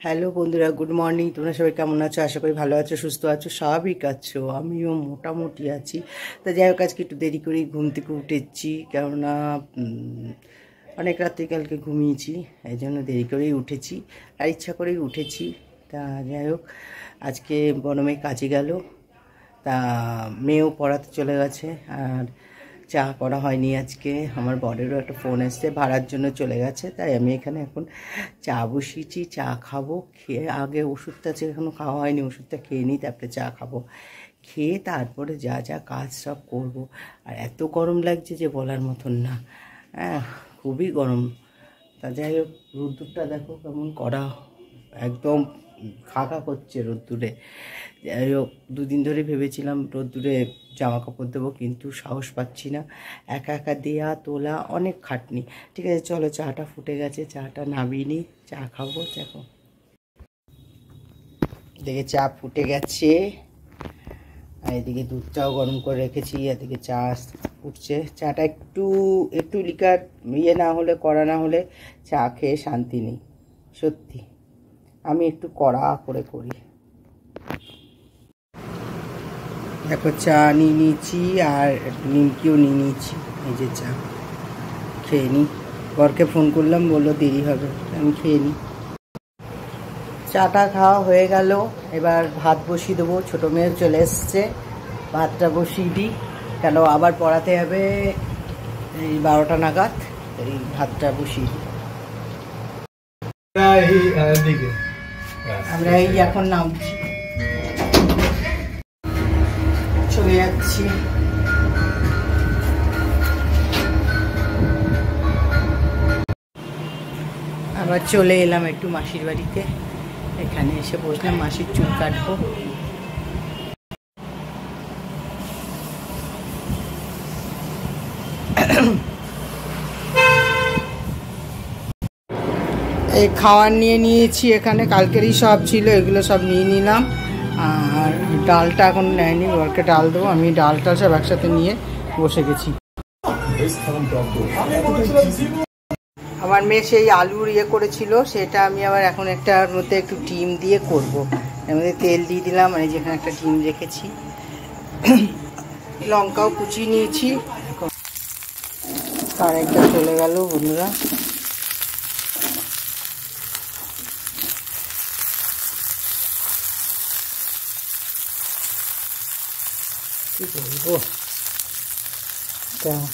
Hello বন্ধুরা, good morning. তোমরা সবাই কেমন আছো? আশা করি ভালো আছো, সুস্থ আছো, স্বাভাবিক আছো। আমিও মোটামুটি আছি। তা যাই হোক, আজকে একটু দেরি করেই ঘুম থেকে উঠেছি, কেননা অনেক রাত্রে কালকে ঘুমিয়েছি, এই জন্য দেরি করেই উঠেছি, আর ইচ্ছা করেই উঠেছি। তা যাই হোক, আজকে বড় মেয়ে কাজে গেল, তা মেয়েও পড়াতে চলে গেছে, আর চা করা হয়নি আজকে। আমার বরেরও একটা ফোন এসছে, ভাড়ার জন্য চলে গেছে, তাই আমি এখানে এখন চা বসিয়েছি। চা খাবো, খেয়ে আগে ওষুধটা এখনও খাওয়া হয়নি, ওষুধটা খেয়ে নিই, তারপরে চা খাবো। খেয়ে তারপরে যা যা কাজ সব করব। আর এত গরম লাগছে যে বলার মতন না, হ্যাঁ খুবই গরম। তা যাই হোক, রোদ্দুরটা দেখো কেমন করা, একদম খাকা করছে রোদ্দুরে। যাই হোক, দুদিন ধরে ভেবেছিলাম রোদ্দুরে জামা কাপড় দেবো, কিন্তু সাহস পাচ্ছি না, একা একা দেয়া তোলা অনেক খাটনি। ঠিক আছে, চলো, চাটা ফুটে গেছে, চাটা নামিয়ে নিই, চা খাবো। দেখো, দেখে চা ফুটে গেছে, আর এদিকে দুধটাও গরম করে রেখেছি, এদিকে চা উঠছে। চাটা একটু একটু লিকার না হলে, কড়া না হলে চা খেয়ে শান্তি নেই, সত্যি। আমি একটু কড়া করে করি। দেখো, চা নিয়ে নিয়েছি, আর নিমকিও নিয়ে নিয়েছি। এই যে চা খেয়ে নিই। বরকে ফোন করলাম, বললো দেরি হবে, আমি খেয়ে নিই। চাটা খাওয়া হয়ে গেল, এবার ভাত বসিয়ে দেবো। ছোটো মেয়ে চলে এসছে, ভাতটা বসিয়ে দিই, কেন আবার পড়াতে হবে এই 12টা নাগাদ। এই ভাতটা বসিয়ে দিই। আমরা এই এখন নামছি, চলে যাচ্ছি। আবার চলে এলাম একটু মাসির বাড়িতে, এখানে এসে বসলাম, মাসির চুল কাটবো। এই খাওয়ার নিয়ে নিয়েছি, এখানে কালকেরই সব ছিল, এগুলো সব নিয়ে নিলাম। আর ডালটা এখন নেয়নি, ওরকে ডাল দেবো, আমি ডালটা সব একসাথে নিয়ে বসে গেছি। আমার মেয়ে সেই আলুর করেছিল, সেটা আমি আবার এখন একটার মধ্যে একটু ডিম দিয়ে করব। এর মধ্যে তেল দিয়ে দিলাম, আর যেখানে একটা ডিম রেখেছি, লঙ্কাও কুচিয়ে নিয়েছি। কারেন্টটা চলে গেল বন্ধুরা। কি বলবো, দাঁড়াও,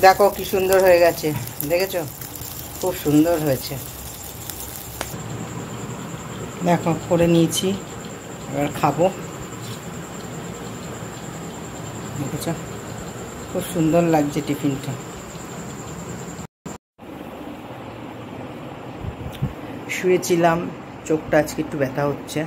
দেখো কি সুন্দর হয়ে গেছে, দেখেছো? খুব সুন্দর হয়েছে, দেখো করে নিয়েছি, এবার খাবো। দেখেছো, খুব সুন্দর লাগছে টিফিনটা। শুয়েছিলাম, চোখটা আজকে একটু ব্যথা হচ্ছে,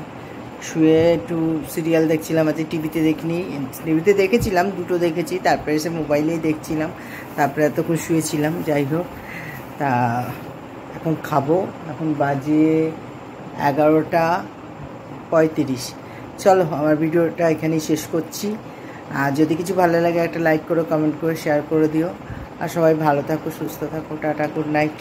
শুয়ে একটু সিরিয়াল দেখছিলাম। আজকে টিভিতে দেখিনি, টিভিতে দেখেছিলাম, দুটো দেখেছি, তারপরে এসে মোবাইলেই দেখছিলাম, তারপরে এতক্ষণ শুয়েছিলাম। যাই হোক, তা এখন খাবো, এখন বাজে 11:35। চলো, আমার ভিডিওটা এখানেই শেষ করছি। আর যদি কিছু ভালো লাগে একটা লাইক করো, কমেন্ট করো, শেয়ার করে দিও। আর সবাই ভালো থাকো, সুস্থ থাকো, টাটা, গুড নাইট।